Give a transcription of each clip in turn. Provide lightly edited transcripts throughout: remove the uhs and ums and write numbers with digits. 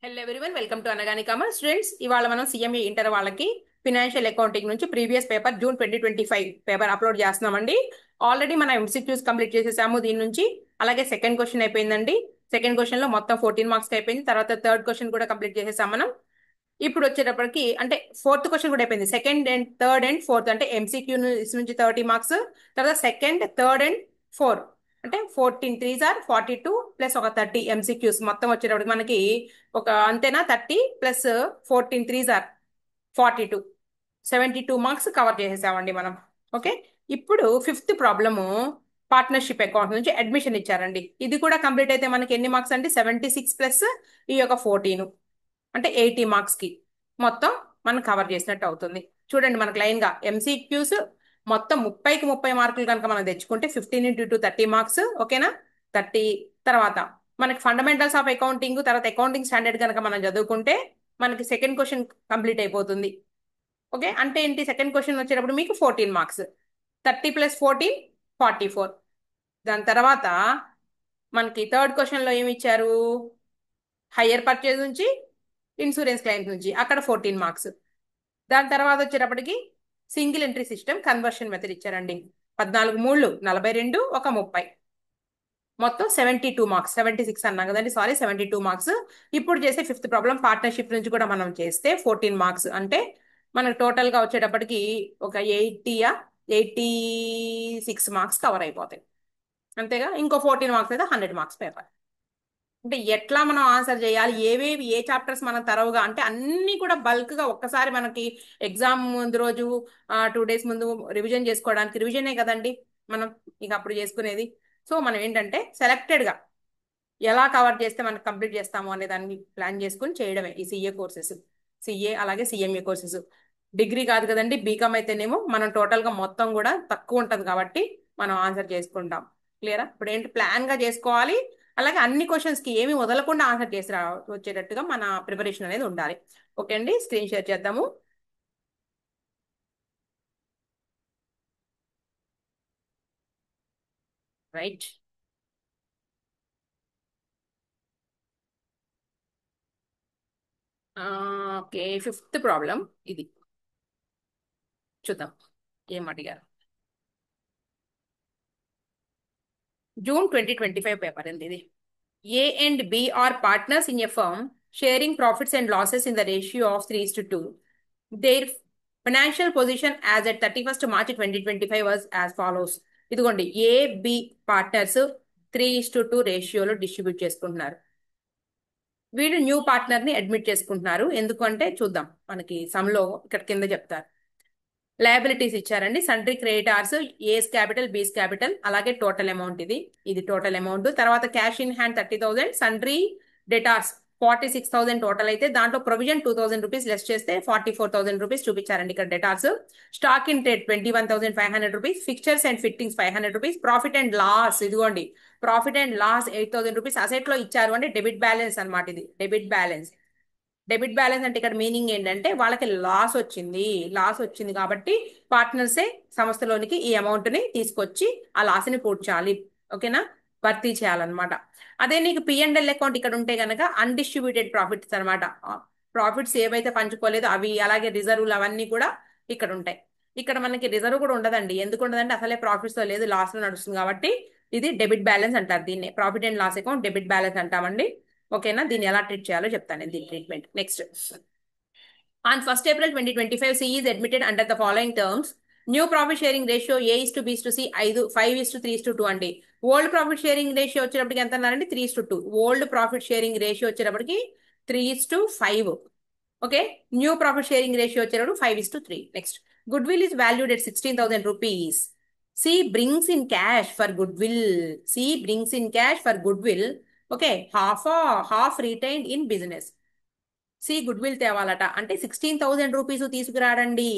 Hello everyone, welcome to Anagani commerce students. ఇవాళ మనం CMA inter వాళ్ళకి ఫినాన్షియల్ అకౌంటింగ్ నుంచి previous paper June 2025 paper upload చేస్తున్నామండి. Already మనం ఎంసీక్యూస్ కంప్లీట్ చేసేసాము దీని నుంచి. అలాగే సెకండ్ క్వశ్చన్ అయిపోయిందండి. సెకండ్ క్వశ్చన్ లో మొత్తం 14 మార్క్స్ అయిపోయింది. తర్వాత థర్డ్ క్వశ్చన్ కూడా కంప్లీట్ చేసేసాం మనం. ఇప్పుడు వచ్చేటప్పటికి అంటే ఫోర్త్ క్వశ్చన్ కూడా అయిపోయింది. Second and third and fourth అంటే ఎంసీక్యూ నుంచి 30 మార్క్స్, తర్వాత సెకండ్ థర్డ్ అండ్ ఫోర్త్ అంటే 14 త్రీస్ ఆర్ 42 ప్లస్ ఒక 30 ఎంసీక్యూస్ మొత్తం వచ్చేటప్పటికి మనకి ఒక అంతేనా 30 plus 14 threes are 42 72 marks cover చేసేసామండి మనం. ఓకే, ఇప్పుడు ఫిఫ్త్ ప్రాబ్లము పార్ట్నర్షిప్ అకౌంట్ నుంచి అడ్మిషన్ ఇచ్చారండి. ఇది కూడా కంప్లీట్ అయితే మనకి ఎన్ని మార్క్స్ అంటే 76 ప్లస్ ఈ యొక్క 14 అంటే 80 మార్క్స్ కి మొత్తం మనం కవర్ చేసినట్టు అవుతుంది. చూడండి మనకు లైన్ గా ఎంసీక్యూస్ మొత్తం 30కి 30 మార్కులు కనుక మనం తెచ్చుకుంటే 15 ఇంటూ 2 30 మార్క్స్. ఓకేనా? 30 తర్వాత మనకి ఫండమెంటల్స్ ఆఫ్ అకౌంటింగ్, తర్వాత అకౌంటింగ్ స్టాండర్డ్ కనుక మనం చదువుకుంటే మనకి సెకండ్ క్వశ్చన్ కంప్లీట్ అయిపోతుంది. ఓకే, అంటే ఏంటి, సెకండ్ క్వశ్చన్ వచ్చేటప్పుడు మీకు 14 మార్క్స్, 30 ప్లస్ 14 44. దాని తర్వాత మనకి థర్డ్ క్వశ్చన్ లో ఏమి ఇచ్చారు, హయ్యర్ పర్చేజ్ నుంచి ఇన్సూరెన్స్ క్లైమ్స్ నుంచి అక్కడ 14 మార్క్స్. దాని తర్వాత వచ్చేటప్పటికి single entry system conversion method ఇచ్చారండి. 14 మూడు 42 ఒక 30 మొత్తం 72 మార్క్స్. 76 అన్నాం కదండి, సారీ 72 మార్క్స్. ఇప్పుడు చేసే ఫిఫ్త్ ప్రాబ్లం పార్ట్నర్షిప్ నుంచి కూడా మనం చేస్తే 14 మార్క్స్ అంటే మనకు టోటల్ గా వచ్చేటప్పటికి ఒక 86 మార్క్స్ కవర్ అయిపోతాయి. అంతేగా, ఇంకో 14 మార్క్స్ అయితే 100 మార్క్స్ పేపర్. అంటే ఎట్లా మనం ఆన్సర్ చేయాలి, ఏవేవి ఏ చాప్టర్స్ మనం తరవుగా అంటే అన్ని కూడా బల్క్ గా ఒక్కసారి మనకి ఎగ్జామ్ ముందు రోజు 2 డేస్ ముందు రివిజన్ చేసుకోవడానికి, రివిజనే కదండి మనం ఇక అప్పుడు చేసుకునేది. సో మనం ఏంటంటే సెలెక్టెడ్ గా ఎలా కవర్ చేస్తే మనం కంప్లీట్ చేస్తాము అనే దాన్ని ప్లాన్ చేసుకుని చేయడమే ఈ సిఏ కోర్సెస్. సిఏ అలాగే సిఎంఏ కోర్సెస్ డిగ్రీ కాదు కదండి, బీకామ్ అయితేనేమో మనం టోటల్ గా మొత్తం కూడా తక్కువ ఉంటుంది కాబట్టి మనం ఆన్సర్ చేసుకుంటాం. క్లియరా? ఇప్పుడు ఏంటి, ప్లాన్ గా చేసుకోవాలి. అలాగే అన్ని క్వశ్చన్స్ కి ఏమి వదలకుండా ఆన్సర్ చేసి వచ్చేటట్టుగా మన ప్రిపరేషన్ అనేది ఉండాలి. ఓకే అండి, స్క్రీన్ షేర్ చేద్దాము. రైట్. ఓకే, ఫిఫ్త్ ప్రాబ్లం ఇది చూద్దాం ఏం అడిగారు. జూన్ 2025 పేపర్ అండి ఇది. A and B are partners in a firm, sharing profits and losses in the ratio of 3:2. Their financial position as at 31st March 2025 was as follows. ఇదిగోండి, A B partners 3:2 రేషియోలో distribute చేసుకుంటున్నారు. వీళ్ళు new partner ని admit చేసుకుంటున్నారు. ఎందుకంటే చూద్దాం, మనకి సమ్లో ఇక్కడ కింద చెప్తారు. లయబిలిటీస్ ఇచ్చారండి. సండ్రీ క్రెడిటార్స్ ఏస్ క్యాపిటల్ బీస్ క్యాపిటల్, అలాగే టోటల్ అమౌంట్ ఇది. ఇది టోటల్ అమౌంట్. తర్వాత cash in hand 30,000, sundry debtors 46,000 total అయితే దాంట్లో ప్రొవిజన్ 2,000 రూపీస్ లెస్ చేస్తే 44,000 రూపీస్ చూపించారండి ఇక్కడ debtors. Stock in trade 21,500 rupees, fixtures and fittings 500 rupees, profit and loss ఇదిగోండి, profit and loss 8,000 rupees asset లో ఇచ్చారు. అంటే డెబిట్ బ్యాలెన్స్ అనమాట ఇది, డెబిట్ బ్యాలెన్స్. డెబిట్ బ్యాలెన్స్ అంటే ఇక్కడ మీనింగ్ ఏంటంటే వాళ్ళకి లాస్ వచ్చింది. లాస్ వచ్చింది కాబట్టి పార్ట్నర్సే సంస్థలోనికి ఈ అమౌంట్ ని తీసుకొచ్చి ఆ లాస్ ని పూడ్చాలి. ఓకేనా? భర్తీ చేయాలన్నమాట. అదే నీకు పిఎండ్ఎల్ అకౌంట్ ఇక్కడ ఉంటే గనక అన్డిస్ట్రిబ్యూటెడ్ ప్రాఫిట్స్ అనమాట. ప్రాఫిట్స్ ఏవైతే పంచుకోలేదో అవి, అలాగే రిజర్వులు అవన్నీ కూడా ఇక్కడ ఉంటాయి. ఇక్కడ మనకి రిజర్వ్ కూడా ఉండదండి. ఎందుకు ఉండదంటే అసలే ప్రాఫిట్స్ లో లేదు, లాస్ లో నడుస్తుంది కాబట్టి ఇది డెబిట్ బ్యాలెన్స్ అంటారు. దీన్ని profit and loss account debit balance అంటామండి. ఓకేనా? దీన్ని ఎలా ట్రీట్ చేయాలో చెప్తాను నేను, దీని treatment next. On 1st April 2025, C is admitted under the following terms. New profit sharing ratio A is to B is to C 5 is to 3 is to 2 అండి. Old profit sharing ratio వచ్చేటప్పటికి ఎంత అన్నారండి? 3:2. Old profit sharing ratio వచ్చేటప్పటికి 3:5. Okay, new profit sharing ratio వచ్చేటప్పుడు 5:3. Next, good will is valued at 16,000 rupees. C brings in cash for goodwill. C brings in cash for goodwill. Okay, half retained in business. C goodwill తేవాలట అంటే 16,000 rupees తీసుకురాడండి.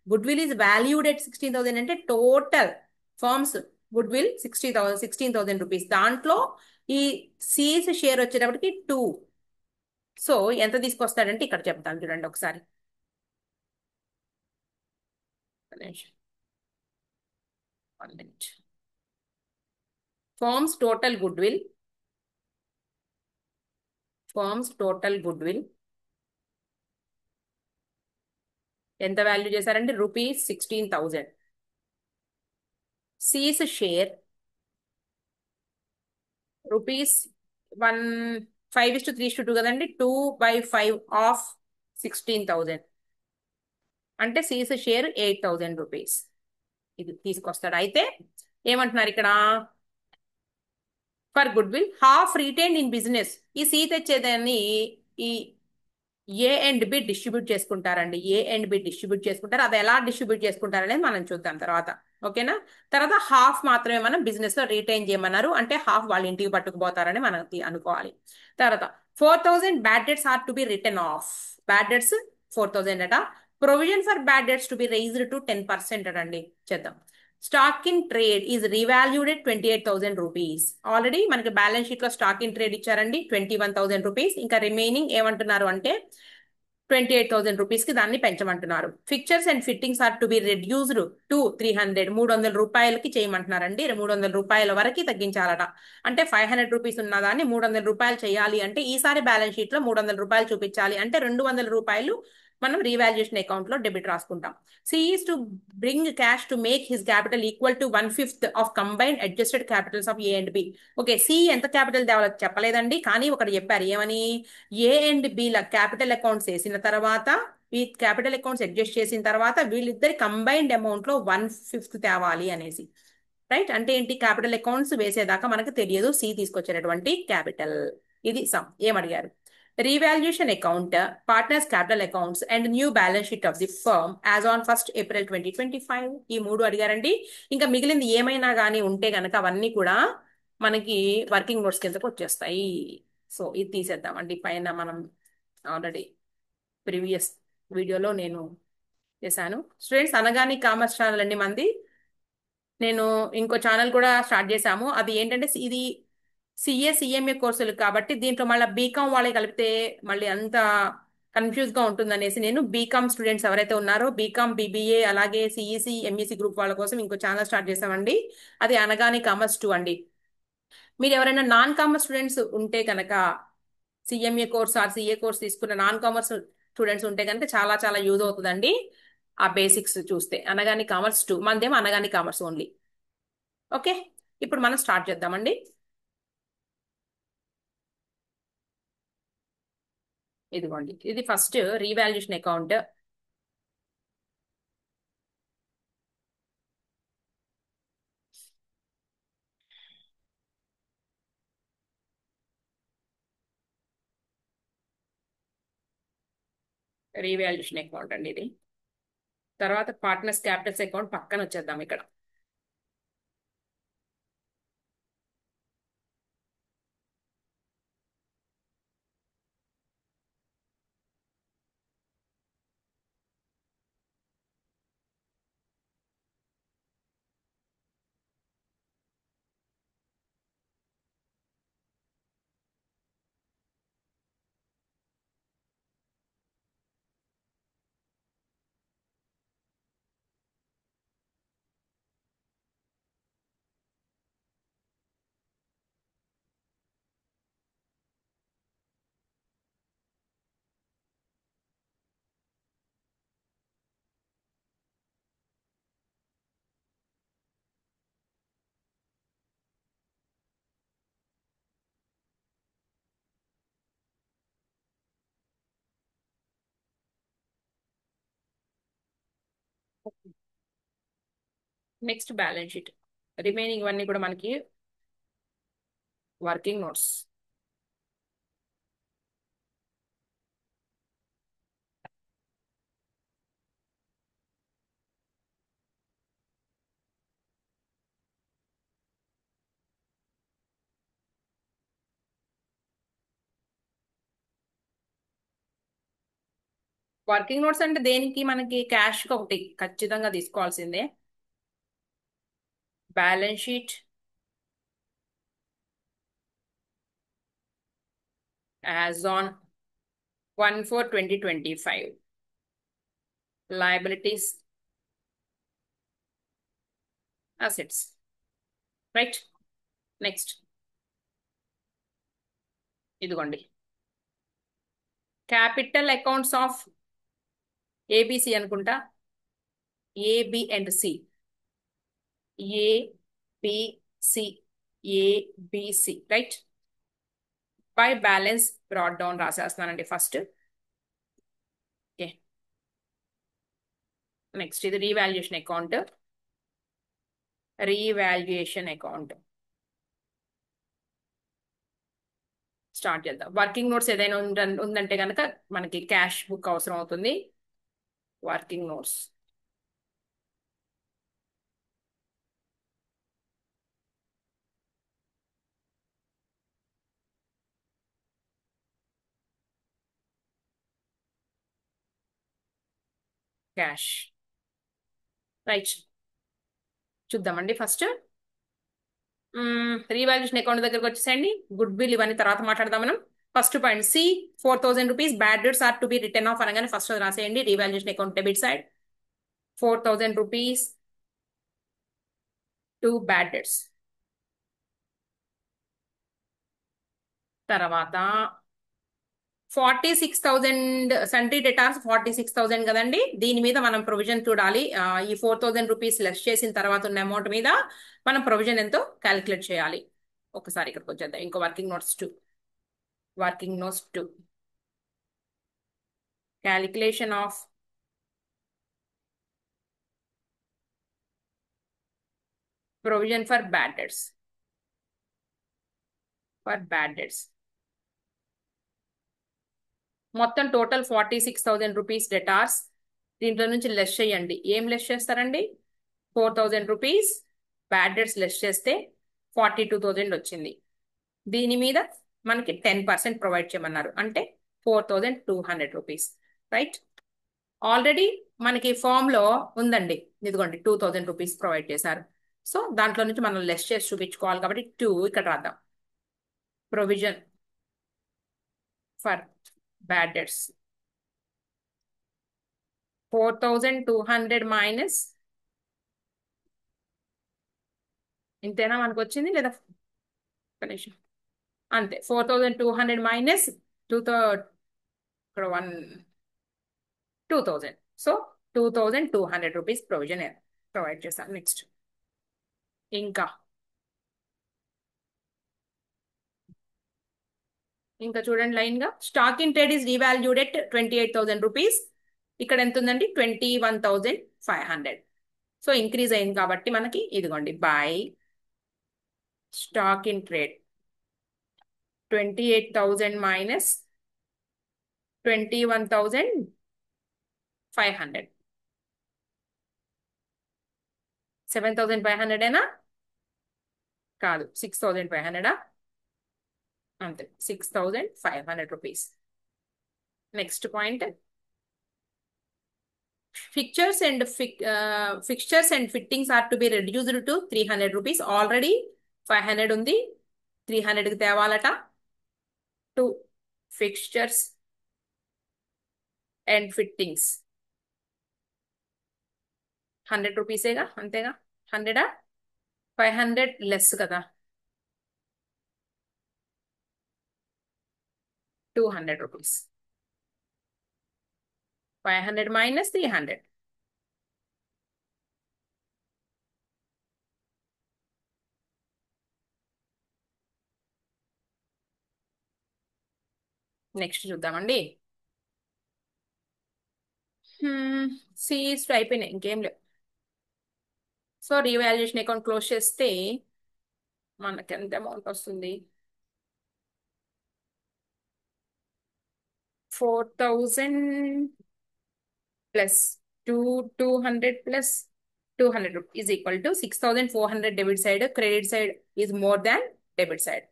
Goodwill is valued at 16,000 అంటే total firm's goodwill 16,000 rupees. దాంట్లో ఈ Cs share వచ్చేటప్పటికి 2. So ఎంత తీసుకొస్తాడంటే ఇక్కడ చెప్తాను చూడండి ఒకసారి. Firms total good will firms total good will ఎంత వాల్యూ చేశారండి? రూపీస్ 16,000. సీస్ షేర్ రూపీస్ 1 5:3:2 కదండి, 2/5 ఆఫ్ 16,000 అంటే సీస్ షేర్ 8,000 రూపీస్. ఇది తీసుకొస్తాడు. అయితే ఏమంటున్నారు ఇక్కడ? For good will half retain in business. ఈ సి తెచ్చేదాన్ని ఈ ఏ అండ్ బి డిస్ట్రిబ్యూట్ చేసుకుంటారండి. ఏ అండ్ బి డిస్ట్రిబ్యూట్ చేసుకుంటారు. అది ఎలా డిస్ట్రిబ్యూట్ చేసుకుంటారు అనేది మనం చూద్దాం తర్వాత. ఓకేనా? తర్వాత హాఫ్ మాత్రమే మనం బిజినెస్ లో రీటైన్ చేయమన్నారు, అంటే హాఫ్ వాళ్ళ ఇంటికి పట్టుకుపోతారని మనం అనుకోవాలి. తర్వాత 4,000 bad debts are to be written off. Bad debts 4,000 అట. Provision for bad debts to be raised to 10% అటండి. చేద్దాం. Stock in trade is revalued at 28,000 rupees. Already మనకి బ్యాలెన్స్ షీట్ లో స్టాక్ ఇన్ ట్రేడ్ ఇచ్చారండి 21,000 రూపీస్. ఇంకా remaining ఏమంటున్నారు అంటే 28,000 rupees కి దాన్ని పెంచమంటున్నారు. Fixtures and fittings are to be reduced to 300. 300 రూపాయలకి చేయమంటున్నారండి. 300 రూపాయల వరకు తగ్గించాలట. అంటే 500 రూపీస్ ఉన్న దాన్ని 300 రూపాయలు చేయాలి అంటే ఈసారి బ్యాలెన్స్ షీట్ లో 300 రూపాయలు చూపించాలి అంటే 200 రూపాయలు మనం రీవాల్యుయేషన్ అకౌంట్ లో డెబిట్ రాసుకుంటాం. C is to bring cash to make his capital equal to 1/5 of combined adjusted capitals of A and B. Okay, C ఎంత క్యాపిటల్ తేవాలో చెప్పలేదండి, కానీ ఒకటి చెప్పారు. ఏమని? ఏ అండ్ బి ల క్యాపిటల్ అకౌంట్స్ వేసిన తర్వాత, ఈ క్యాపిటల్ అకౌంట్స్ అడ్జస్ట్ చేసిన తర్వాత వీళ్ళిద్దరి కంబైన్డ్ అమౌంట్ లో 1/5 తేవాలి అనేసి. రైట్? అంటే ఏంటి? క్యాపిటల్ అకౌంట్స్ వేసేదాకా మనకు తెలియదు సి తీసుకొచ్చేటటువంటి క్యాపిటల్. ఇది సమ్. ఏమడిగారు? Revaluation account, partners capital accounts and new balance sheet of the firm as on 1st April 2025. ఈ మూడు అడిగారండి. ఇంకా మిగిలింది ఏమైనా కానీ ఉంటే గనక అవన్నీ కూడా మనకి వర్కింగ్ నోట్స్ కిందకు వచ్చేస్తాయి. సో ఇది తీసేద్దామండి. పైన మనం ఆల్రెడీ ప్రీవియస్ వీడియోలో నేను చేశాను. స్టూడెంట్స్, అనగాని కామర్స్ ఛానల్ అండి మంది. నేను ఇంకో ఛానల్ కూడా స్టార్ట్ చేశాము. అది ఏంటంటే ఇది సిఏ సిఎంఏ కోర్సులు కాబట్టి దీంట్లో మళ్ళీ బీకామ్ వాళ్ళే కలిపితే మళ్ళీ అంత కన్ఫ్యూజ్ గా ఉంటుందనేసి నేను బీకామ్ స్టూడెంట్స్ ఎవరైతే ఉన్నారో బీకామ్ బీబీఏ అలాగే సిఈసి ఎంఈసి గ్రూప్ వాళ్ళ కోసం ఇంకో ఛానల్ స్టార్ట్ చేశామండి. అది అనగాని కామర్స్ 2 అండి. మీరు ఎవరైనా నాన్ కామర్స్ స్టూడెంట్స్ ఉంటే కనుక, CMA course or CA course తీసుకున్న నాన్ కామర్స్ స్టూడెంట్స్ ఉంటే కనుక చాలా చాలా యూజ్ అవుతుందండి. ఆ బేసిక్స్ చూస్తే అనగాని కామర్స్ 2, మనదేమో అనగాని కామర్స్ ఓన్లీ. ఓకే, ఇప్పుడు మనం స్టార్ట్ చేద్దామండి. ఇదిగోండి, ఇది first revaluation account. Revaluation account అండి ఇది. తర్వాత పార్ట్నర్స్ క్యాపిటల్స్ అకౌంట్ పక్కన వచ్చేద్దాం ఇక్కడ. Next balance sheet. రిమైనింగ్ అన్ని కూడా మనకి వర్కింగ్ నోట్స్. వర్కింగ్ నోట్స్ అంటే దేనికి? మనకి క్యాష్ ఒకటి ఖచ్చితంగా తీసుకోవాల్సిందే. Balance sheet as on 1/4/2025. Liabilities, assets. Right? Next ఇదిగోండి, క్యాపిటల్ అకౌంట్స్ ఆఫ్ ఏబిసి అనుకుంటా. AB and C. ABC. ABC right. By balance brought down రాసేస్తున్నానండి ఫస్ట్. ఓకే. నెక్స్ట్ ఇది revaluation account. Revaluation account start చేద్దాం. Working notes ఏదైనా ఉందంటే కనుక మనకి cash book అవసరం అవుతుంది. Working notes. Cash right. చూద్దామండి ఫస్ట్. రీవాల్యుయేషన్ అకౌంట్ దగ్గరకు వచ్చేసండి. గుడ్ విల్ ఇవన్నీ తర్వాత మాట్లాడదాం మనం. First point C 4,000 rupees bad debts are to be written off అనగానే ఫస్ట్ రాసేయండి. Revaluation account debit side 4,000 rupees to bad debts. తర్వాత 46,000 సంట్రీ డెటార్స్ 46,000 కదండి. దీని మీద మనం ప్రొవిజన్ చూడాలి. ఈ 4,000 రూపీస్ లెస్ చేసిన తర్వాత ఉన్న అమౌంట్ మీద మనం ప్రొవిజన్ ఎంతో క్యాలిక్యులేట్ చేయాలి. ఒకసారి ఇక్కడికి వచ్చేద్దాం. ఇంకో working notes 2. Working notes 2 calculation of provision for bad debts. For bad debts మొత్తం టోటల్ 46,000 రూపీస్ డెటార్స్. దీంట్లో నుంచి లెస్ చేయండి. ఏం లెస్ చేస్తారండి? 4,000 రూపీస్ బ్యాడ్ డెట్స్ లెస్ చేస్తే 42,000 వచ్చింది. దీని మీద మనకి 10% ప్రొవైడ్ చేయమన్నారు, అంటే 4,200 రూపీస్ రైట్. ఆల్రెడీ మనకి ఫామ్ లో ఉందండి, ఇదిగోండి 2,000 రూపీస్ ప్రొవైడ్ చేశారు. సో దాంట్లో నుంచి మనం లెస్ చేసి చూపించుకోవాలి కాబట్టి 2 ఇక్కడ రాద్దాం. Provision for bad debts 4,200 minus ఇంతేనా మనకు వచ్చింది లేదా? కనీసం అంతే. 4,200 మైనస్ 2,000 ఇక్కడ 2,000. సో 2,200 రూపీస్ ప్రొవిజన్ ప్రొవైడ్ చేశాను. నెక్స్ట్ ఇంకా ఇంకా చూడండి లైన్ గా. Stock in trade is రీవాల్యూడ్ at 28,000 rupees. ఇక్కడ ఎంత ఉందండి? 21,500. సో ఇంక్రీజ్ అయింది కాబట్టి మనకి ఇదిగోండి by stock in trade 28,000 minus 21,500. 7,500 ఏనా? కాదు, 6,500. అంతే, 6,500 rupees. Next point fixtures and fittings are to be reduced to 300 rupees. Already 500 ఉంది, 300కి తేవాలట. టు ఫిక్చర్స్ అండ్ ఫిట్టింగ్స్ 100 రూపీసేగా, అంతేగా? 100 500 లెస్ కదా, 200 రూపీస్. 500 మైనస్ 300. నెక్స్ట్ చూద్దామండి. సిఈస్ అయిపోయినాయి, ఇంకేం లేవు. సో రీవాల్యుయేషన్ అకౌంట్ క్లోజ్ చేస్తే మనకి ఎంత అమౌంట్ వస్తుంది? 4,000 plus 200 plus 200 is equal to 6,400. Debit side, credit side is more than debit side.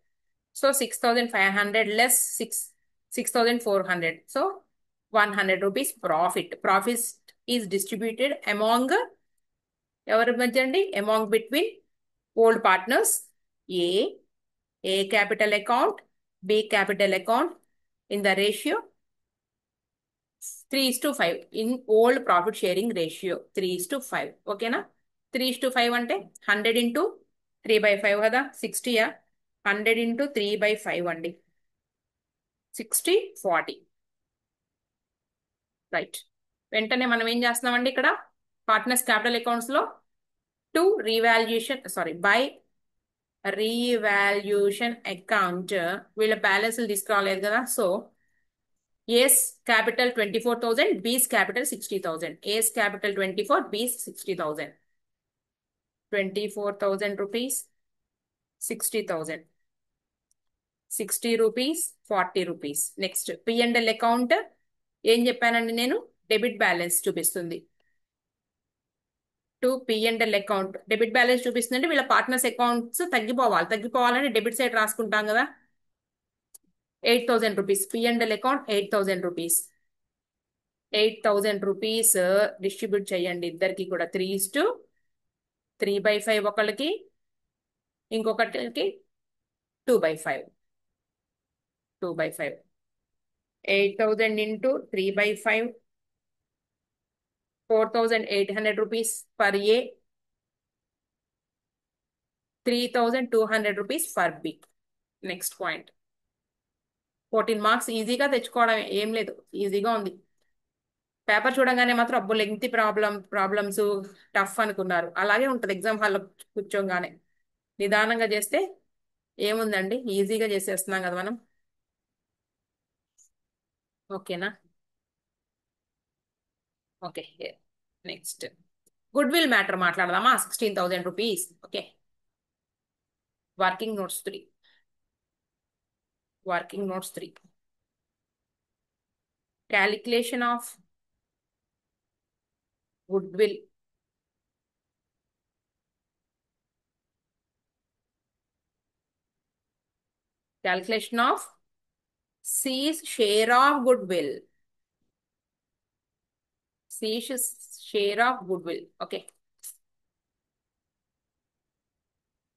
So 6,500 less 6,400. So 100 rupees profit. Profit is distributed among ఎవరి మధ్య అండి? Among between old partners. A capital account, B capital account in the ratio 3:5 in old profit sharing ratio 3:5. ఓకేనా? 3:5 అంటే 100 into 3/5 కదా, 60. 100 into 3/5 అండి, 60 40. Right. వెంటనే మనం ఏం చేస్తున్నామండి ఇక్కడ పార్ట్నర్స్ క్యాపిటల్ అకౌంట్స్ లో to revaluation by revaluation account వీళ్ళ బ్యాలెన్స్లు తీసుకురాలేదు కదా. సో ఏస్ క్యాపిటల్ 24,000, బీస్ క్యాపిటల్ 60,000. ఏస్ capital 24, B's 60,000. 24,000 rupees, 60,000, 60 rupees, 40 rupees. Next P and L account ఏం చెప్పానండి నేను, డెబిట్ బ్యాలెన్స్ చూపిస్తుంది. To P and L account debit balance చూపిస్తుంది అంటే వీళ్ళ పార్ట్నర్స్ అకౌంట్స్ తగ్గిపోవాలని డెబిట్ సైడ్ రాసుకుంటాం కదా. 8,000 rupees P and L account, 8,000 rupees. 8,000 rupees distribute చేయండి ఇద్దరికి కూడా 3:3/5 ఒకళ్ళకి, ఇంకొకటికి 2/5. 2/5. 8,000 into 3/5, 4,800 rupees per A, 3,200 rupees for B. Next point 14 marks ఈజీగా తెచ్చుకోవడం, ఏం లేదు, ఈజీగా ఉంది. పేపర్ చూడంగానే మాత్రం అబ్బో లెంగ్తీ ప్రాబ్లమ్స్ టఫ్ అనుకున్నారు. అలాగే ఉంటుంది ఎగ్జామ్ హాల్లో కూర్చోగానే. నిదానంగా చేస్తే ఏముందండి, ఈజీగా చేసేస్తున్నాం కదా మనం. ఓకేనా? Okay. Next goodwill matter మాట్లాడదామా. 16,000 rupees. Okay. Working notes 3. Working notes 3. Calculation of goodwill. Calculation of C's share of goodwill. C's share of goodwill. Okay.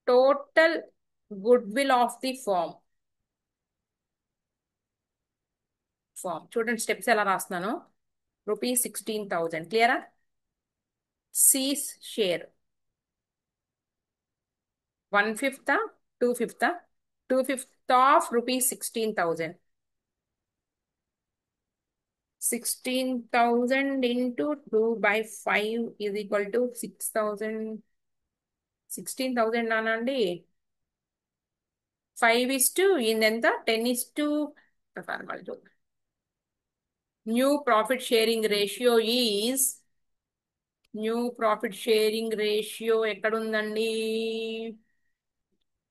Total goodwill of the firm. చూడండి స్టెప్స్ ఎలా రాస్తున్నాను. Rupees 16,000. క్లియరా? C's share 1/5, 2/5, 2/5 of rupees 16,000. 16,000 into 2/5 is equal to 6,000. 16,000 అనండి. 5 ఎంత 10 new profit sharing ratio is ఎక్కడుందండి?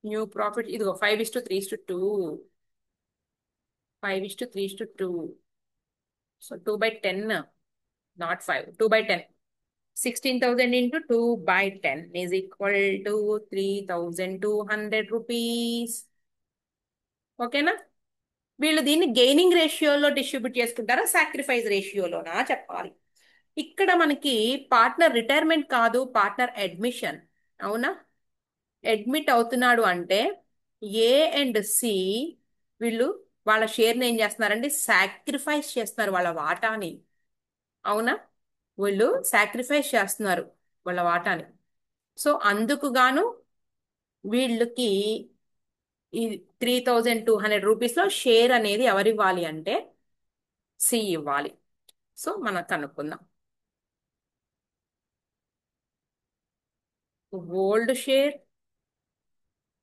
New profit ఇదిగో 5:3:2. 5:3:2. So 2/10, not 5, 2/10. 16,000 into 2/10 is equal to 3,200 rupees. ఓకేనా? వీళ్ళు దీన్ని గెయినింగ్ రేషియోలో డిస్ట్రిబ్యూట్ చేసుకుంటారా, సాక్రిఫైస్ రేషియోలోనా చెప్పాలి. ఇక్కడ మనకి పార్ట్నర్ రిటైర్మెంట్ కాదు, పార్ట్నర్ అడ్మిషన్. అవునా? అడ్మిట్ అవుతున్నాడు అంటే ఏ అండ్ సి వీళ్ళు వాళ్ళ షేర్ని ఏం చేస్తున్నారండి, సాక్రిఫైస్ చేస్తున్నారు వాళ్ళ వాటాని. అవునా? వీళ్ళు సాక్రిఫైస్ చేస్తున్నారు వాళ్ళ వాటాని. సో అందుకు గాను వీళ్ళకి ఈ 3,200 రూపీస్లో షేర్ అనేది ఎవరు ఇవ్వాలి అంటే సి ఇవ్వాలి. సో మనం కనుక్కుందాం. ఓల్డ్ షేర్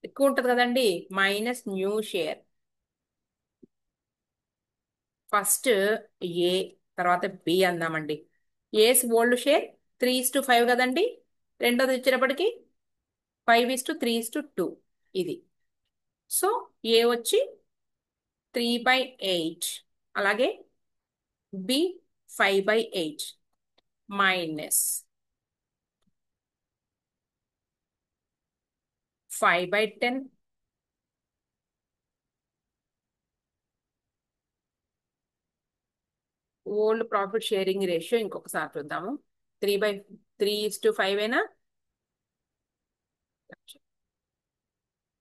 ఎక్కువ ఉంటుంది కదండి, మైనస్ న్యూ షేర్. ఫస్ట్ ఏ, తర్వాత బి అందామండి. ఏస్ ఓల్డ్ షేర్ 3:5 కదండి. రెండోది వచ్చేటప్పటికి 5:3:2 ఇది. సో ఏ వచ్చి 3/8, అలాగే B 5/8 minus 5/10 old profit sharing ratio ఇంకొకసారి చూద్దాము. 3/5 ఏనా,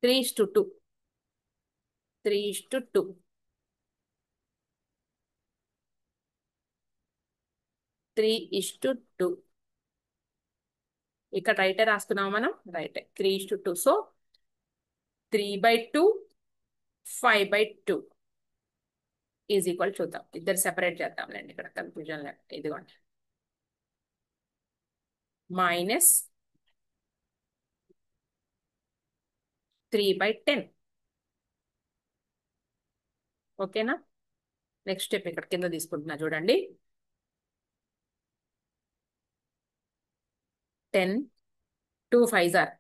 3:2. 3:2. 3:2. ఇక్కడ రైటే రాస్తున్నాం మనం, రైటే 3:2. సో 3/2, 5/2. ఈజ్ ఈక్వల్ చూద్దాం, ఇద్దరు సెపరేట్ చేద్దాంలేండి ఇక్కడ కన్ఫ్యూజన్ లేదు. ఇదిగోండి -3/10. ఓకేనా? నెక్స్ట్ స్టెప్ ఇక్కడ కింద తీసుకుంటున్నా చూడండి. 10, 2 5s are.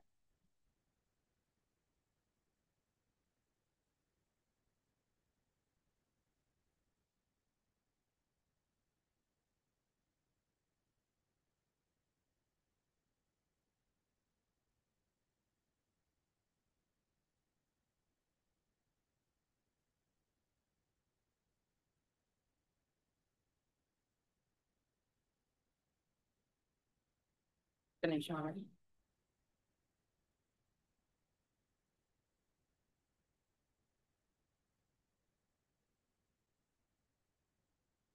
ఒక్క నిమిషం ఆగండి.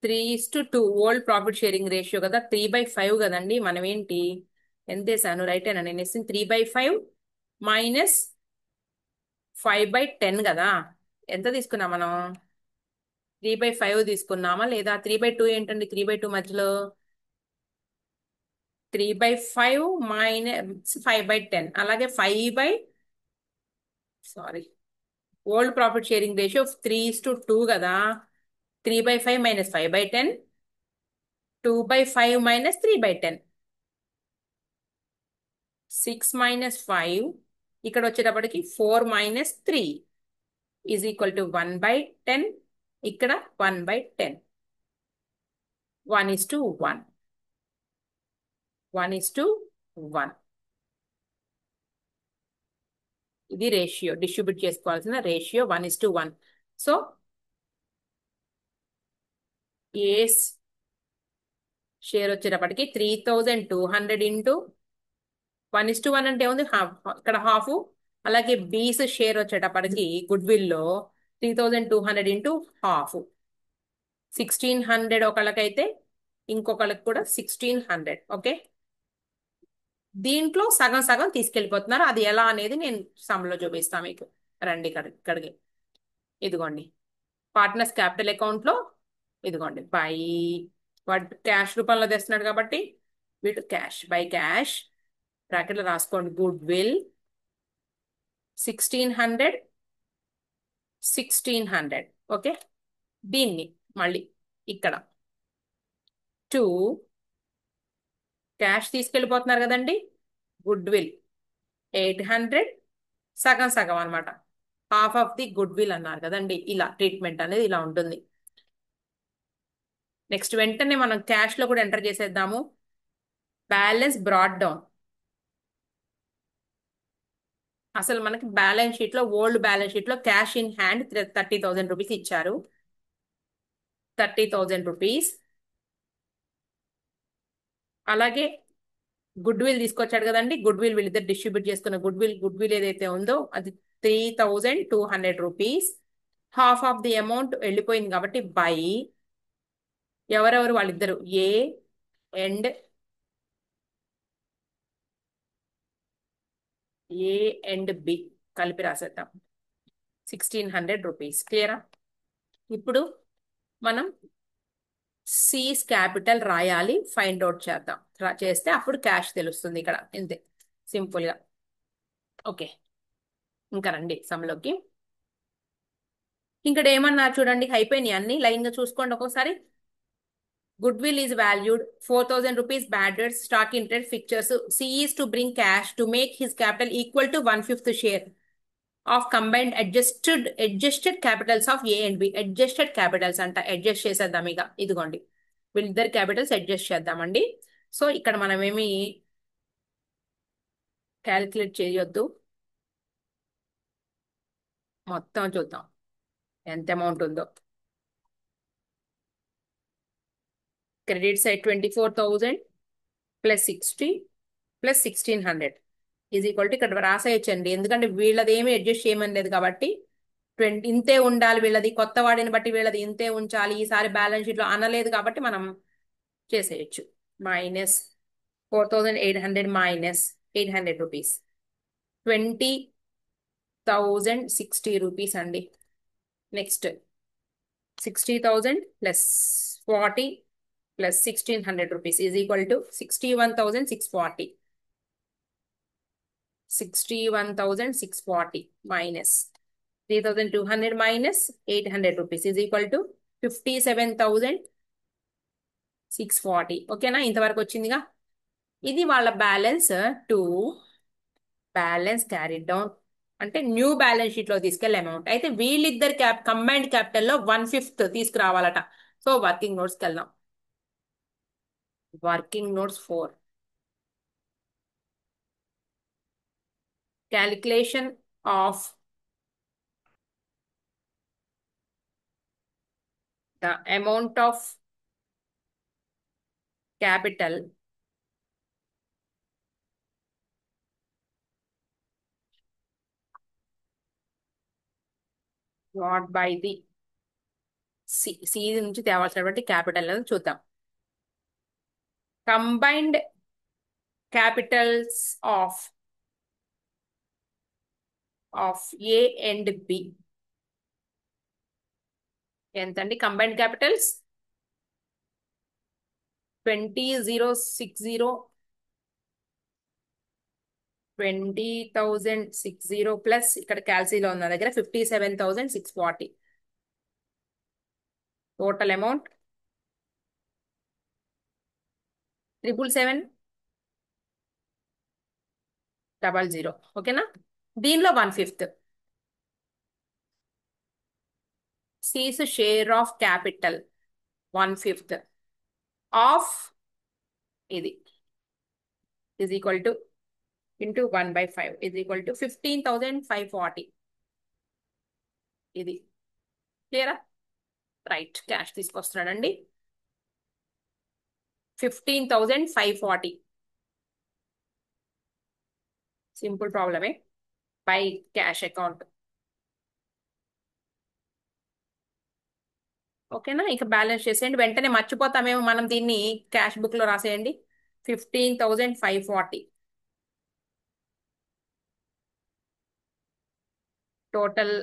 Three is to two old profit sharing ratio కదా, 3/5 కదండి. మనం ఏంటి ఎంత వేసాను, రైటేనా నేను వేసింది? 3/5 మైనస్ 5/10 కదా. ఎంత తీసుకున్నాం మనం? 3/5 తీసుకున్నామా లేదా? 3/2 ఏంటండి? 3/2 మధ్యలో 3/5 మైనస్ 5/10, అలాగే sorry, old profit sharing ratio 3:2 కదా. 3/5 మైనస్ 5/10, 2/5 మైనస్ 3/10, 6 మైనస్ 5, ఇక్కడ వచ్చేటప్పటికి 4 మైనస్ 3 ఈజ్ ఈక్వల్ టు 1/10, ఇక్కడ 1/10, 1:1, 1:1. ఇది రేషియో, డిస్ట్రిబ్యూట్ చేసుకోవాల్సిన రేషియో 1:1. సో ఏ షేర్ వచ్చేటప్పటికి 3,200 ఇంటూ 1:1 అంటే ఉంది హాఫ్, ఇక్కడ హాఫ్. అలాగే బీస్ షేర్ వచ్చేటప్పటికి గుడ్ విల్ లో 3,200 ఇంటూ హాఫ్, 1,600 ఒకళ్ళకైతే, ఇంకొకళ్ళకి కూడా 1,600. ఓకే, దీంట్లో సగం సగం తీసుకెళ్ళిపోతున్నారు. అది ఎలా అనేది నేను సమ్లో చూపిస్తాను మీకు. రండి ఇక్కడికి. ఇదిగోండి పార్ట్నర్స్ క్యాపిటల్ అకౌంట్ లో, ఇదిగోండి బై, వాడు క్యాష్ రూపంలో తెస్తున్నాడు కాబట్టి వీటి క్యాష్ బై క్యాష్ బ్రాకెట్లో రాసుకోండి. Good will 1,600, 1,600. ఓకే, దీన్ని మళ్ళీ ఇక్కడ 2 క్యాష్ తీసుకెళ్ళిపోతున్నారు కదండి. గుడ్ విల్ 800, సగం సగం అనమాట, half of the good will అన్నారు కదండి. ఇలా ట్రీట్మెంట్ అనేది ఇలా ఉంటుంది. నెక్స్ట్ వెంటనే మనం క్యాష్ లో కూడా ఎంటర్ చేసేద్దాము. Balance brought down. అసలు మనకి బ్యాలెన్స్ షీట్ లో, ఓల్డ్ బ్యాలెన్స్ షీట్ లో క్యాష్ ఇన్ హ్యాండ్ 30,000 రూపీస్ ఇచ్చారు. 30,000 రూపీస్. అలాగే గుడ్ విల్ తీసుకొచ్చాడు కదండి. గుడ్ విల్ వీళ్ళిద్దరు డిస్ట్రిబ్యూట్ చేసుకున్న గుడ్ విల్ ఏదైతే ఉందో అది 3,200 rupees. Half of the amount వెళ్ళిపోయింది కాబట్టి బై, ఎవరెవరు వాళ్ళిద్దరు, ఏ అండ్ బి కలిపి రాసేద్దాం. 1,600 రూపీస్. క్లియరా? ఇప్పుడు మనం సీస్ క్యాపిటల్ రాయాలి, ఫైండ్ అవుట్ చేద్దాం. చేస్తే అప్పుడు క్యాష్ తెలుస్తుంది ఇక్కడ. ఇంతే సింపుల్ గా. ఓకే, ఇంకా రండి సమ్లోకి. ఇక్కడ ఏమన్నారు చూడండి, అయిపోయినాయి అన్ని. లైన్ గా చూసుకోండి ఒక్కోసారి. Goodwill is valued 4,000 rupees, bad debts, stock in trade, fixtures. C is to bring cash to make his capital equal to 1/5 share of combined adjusted capitals of A and B. Adjusted capitals అంట, adjust చేసేద్దాం ఇక. ఇదిగోండి వీళ్ళిద్దరు Capitals adjust చేద్దామండి. So ఇక్కడ మనం ఏమి calculate చేయొద్దు, మొత్తం చూద్దాం ఎంత అమౌంట్ ఉందో. Credit side 24,000 plus 60 plus 1,600 is equal to, ఇక్కడ రాసేయచ్చండి ఎందుకంటే వీళ్ళది ఏమి అడ్జస్ట్ చేయమని లేదు కాబట్టి. 20 ఇంతే ఉండాలి వీళ్ళది, కొత్త వాడిని బట్టి వీళ్ళది ఇంతే ఉంచాలి, ఈసారి బ్యాలెన్స్ షీట్ లో అనలేదు కాబట్టి మనం చేసేయచ్చు. -4,800 మైనస్ 800 రూపీస్, 20,060 రూపీస్ అండి. Next 60,000 plus 40 plus 1,600 rupees is equal to 61,640. 61,640 minus 3,200 minus 800 rupees is equal to 57,640. ఓకేనా? ఇంతవరకు వచ్చిందిగా. ఇది వాళ్ళ balance to balance carried down అంటే న్యూ బ్యాలెన్స్ షీట్ లో తీసుకెళ్లే అమౌంట్. అయితే వీళ్ళిద్దరు కంబైన్డ్ క్యాపిటల్ లో 1/5 తీసుకురావాలట. సో వర్కింగ్ నోట్స్ కి వెళ్దాం. Working notes 4 calculation of the amount of capital brought by the C నుంచి తేవాల్సినటువంటి క్యాపిటల్ అని చూద్దాం. Combined capitals of A and B ఎంతండి? కంబైన్డ్ క్యాపిటల్స్ 20,060 20,060 ప్లస్ ఇక్కడ క్యాల్సీలో ఉన్న దగ్గర 57,640. Total amount 777,00. ఓకేనా? దీనిలో 1/5 C's share of capital 1/5 of ఇది is equal to into 1/5 is equal to 15,540. ఇది క్లియరా? రైట్. క్యాష్ తీసుకొస్తున్నాడండి. 15,540 సింపుల్ ప్రాబ్లమే. By cash account. ఓకేనా? ఇక బ్యాలెన్స్ చేసేయండి. వెంటనే మర్చిపోతామేమో మనం దీన్ని. క్యాష్ బుక్ లో రాసేయండి. 15,540 టోటల్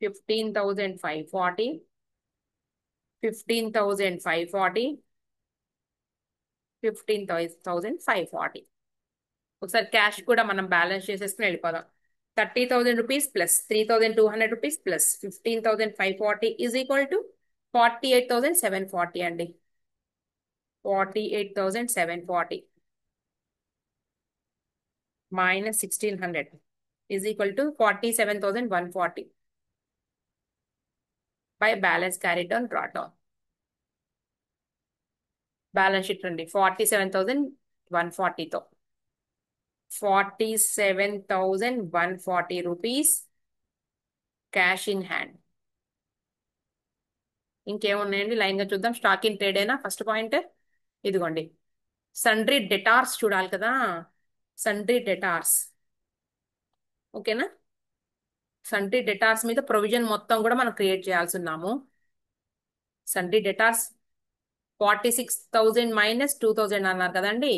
15,540 15,540 15,540. ఒకసారి క్యాష్ కూడా మనం బ్యాలెన్స్ చేసేసుకుని వెళ్ళిపోదాం. 30,000 rupees plus 3,200 rupees plus 15,540 is equal to 48,740 అండి. 48,740 minus 1,600 is equal to 47,140 by balance carried on brought down. Balance sheet రండి. 47,140తో 47,140 రూపీస్ క్యాష్ ఇన్ హ్యాండ్. ఇంకేమున్నాయండి? లైన్ గా చూద్దాం. స్టాక్ ఇన్ ట్రేడ్ అయినా ఫస్ట్ పాయింట్ ఇదిగోండి. సండ్రీ డెటార్స్ చూడాలి కదా. Sundry debtors. ఓకేనా? సండ్రీ డెటార్స్ మీద ప్రొవిజన్ మొత్తం కూడా మనం క్రియేట్ చేయాల్సి ఉన్నాము. సండ్రీ డెటార్స్ 46,000 మైనస్ 2,000 అన్నారు కదండి.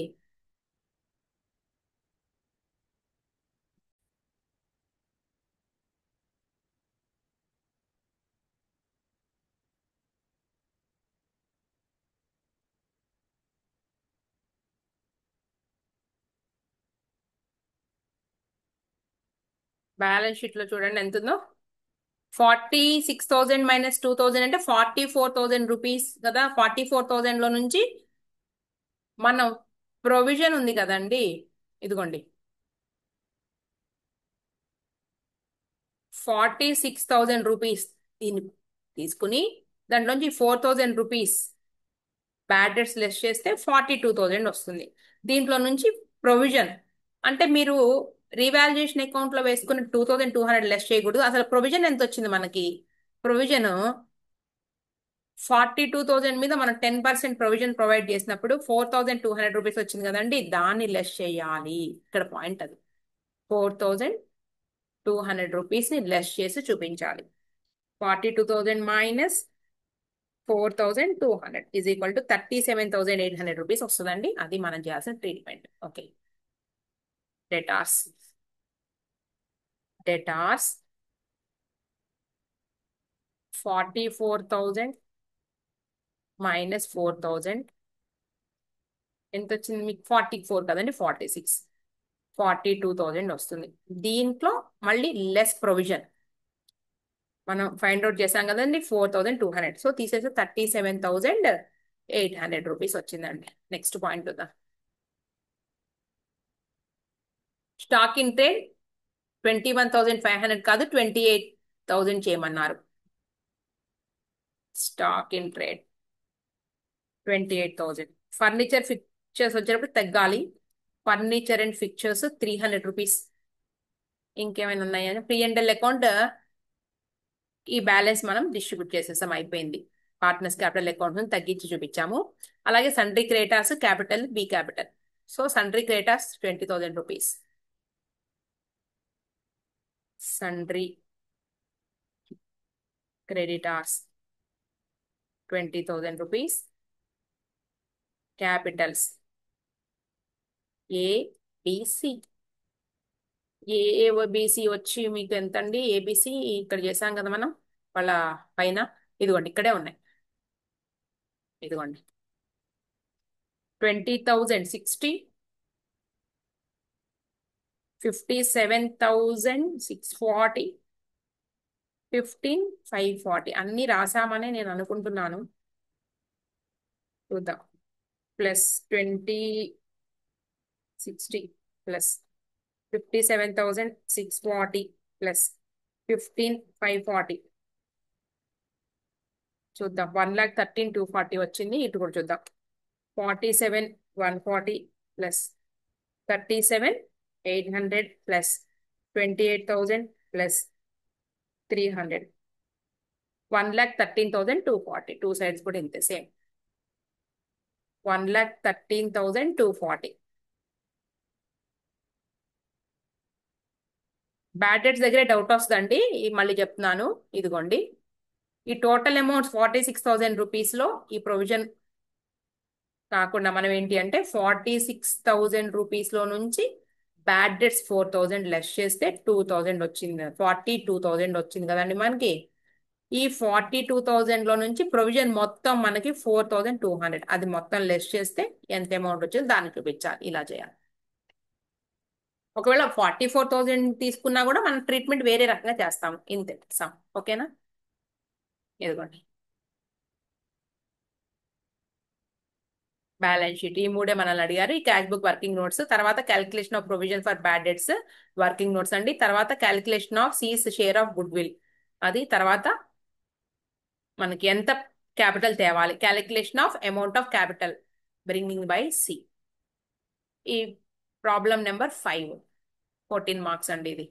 బ్యాలెన్స్ షీట్ లో చూడండి ఎంత ఉందో. 46,000 మైనస్ 2,000 అంటే 44,000 రూపీస్ కదా. 44,000 లో నుంచి మనం ప్రొవిజన్ ఉంది కదండి. ఇదిగోండి 46,000 రూపీస్ దీన్ని తీసుకుని దాంట్లోంచి 4,000 రూపీస్ బ్యాడ్ డెట్స్ లెస్ చేస్తే 42,000 వస్తుంది. దీంట్లో నుంచి ప్రొవిజన్ అంటే మీరు రీవాల్యుయేషన్ అకౌంట్ లో వేసుకుని 2,200 లెస్ చేయకూడదు. అసలు ప్రొవిజన్ ఎంత వచ్చింది మనకి? ప్రొవిజన్ 42,000 మీద మనం 10% ప్రొవిజన్ ప్రొవైడ్ చేసినప్పుడు 4,200 రూపీస్ వచ్చింది కదండి. దాన్ని లెస్ చేయాలి. ఇక్కడ పాయింట్ అది. 4,200 రూపీస్ ని లెస్ చేసి చూపించాలి. 42,000 minus 4,200 is equal to 37,800 rupees వస్తుందండి. అది మనం చేయాల్సిన ట్రీట్మెంట్. ఓకే. డెటార్స్ 44,000 మైనస్ 4,000 ఎంత వచ్చింది మీకు? 44 కదండి, 46, 42,000 వస్తుంది. దీంట్లో మళ్ళీ లెస్ ప్రొవిజన్ మనం ఫైండ్ అవుట్ చేసాం కదండి, 4,200. సో తీసేసి 37,800 రూపీస్ వచ్చిందండి. నెక్స్ట్ పాయింట్ చూద్దాం. స్టాక్ ఇన్ ట్రేడ్ 21,500 కాదు, 28,000 చేయమన్నారు. Stock in trade 28,000. Furniture fixtures వచ్చేటప్పుడు తగ్గాలి. Furniture and fixtures 300 rupees. ఇంకేమైనా ఉన్నాయని P&L అకౌంట్ ఈ బ్యాలెన్స్ మనం డిస్ట్రిబ్యూట్ చేసేసాం, అయిపోయింది. పార్ట్నర్స్ క్యాపిటల్ అకౌంట్ నుంచి తగ్గించి చూపించాము. అలాగే sundry creditors capital B capital. So sundry creditors 20,000 rupees. Sundry creditors 20,000 rupees. Capitals A B C. A B C వచ్చి మీకు ఎంత అండి? ఏబిసి ఇక్కడ చేసాం కదా మనం, వాళ్ళ పైన ఇదిగోండి, ఇక్కడే ఉన్నాయి, ఇదిగోండి. 20,060, 57,640, 15,540 అన్ని రాసామని నేను అనుకుంటున్నాను. చూద్దాం. ప్లస్ 2060 ప్లస్ 57,640 ప్లస్ 15,540 చూద్దాం. 1,13,240 వచ్చింది. ఇటు కూడా చూద్దాం. 47,140 plus 37,800 plus 28,000 plus 300, 1,13,240. Two sides కూడా ఇంతే సేమ్. 1,13,240. బ్యాడ్ డెట్స్ దగ్గరే డౌట్ వస్తుందండి, మళ్ళీ చెప్తున్నాను. ఇదిగోండి, ఈ టోటల్ అమౌంట్ 46,000 రూపీస్లో ఈ ప్రొవిజన్ కాకుండా మనం ఏంటి అంటే 46,000 రూపీస్లో నుంచి బ్యాడ్ డెట్స్ 4,000 లెస్ చేస్తే 2,000 వచ్చింది. 42,000 వచ్చింది కదండి మనకి. ఈ 42,000లో నుంచి ప్రొవిజన్ మొత్తం మనకి 4,200. అది మొత్తం లెస్ చేస్తే ఎంత అమౌంట్ వచ్చిందో దాన్ని చూపించాలి. ఇలా చేయాలి. ఒకవేళ 44,000 తీసుకున్నా కూడా మనం ట్రీట్మెంట్ వేరే రకంగా చేస్తాం. ఇంతే సమ్. ఓకేనా? ఇదిగోండి బ్యాలెన్స్ షీట్. ఈ మూడే మనల్ని అడిగారు. ఈ క్యాష్ బుక్, వర్కింగ్ నోట్స్, తర్వాత calculation of provision for bad debts, working notes అండి. తర్వాత calculation of C's share of goodwill, అది. తర్వాత మనకి ఎంత క్యాపిటల్ తేవాలి, calculation of amount of capital bringing by C. ఈ ప్రాబ్లం నెంబర్ 5, 14 మార్క్స్ అండి ఇది.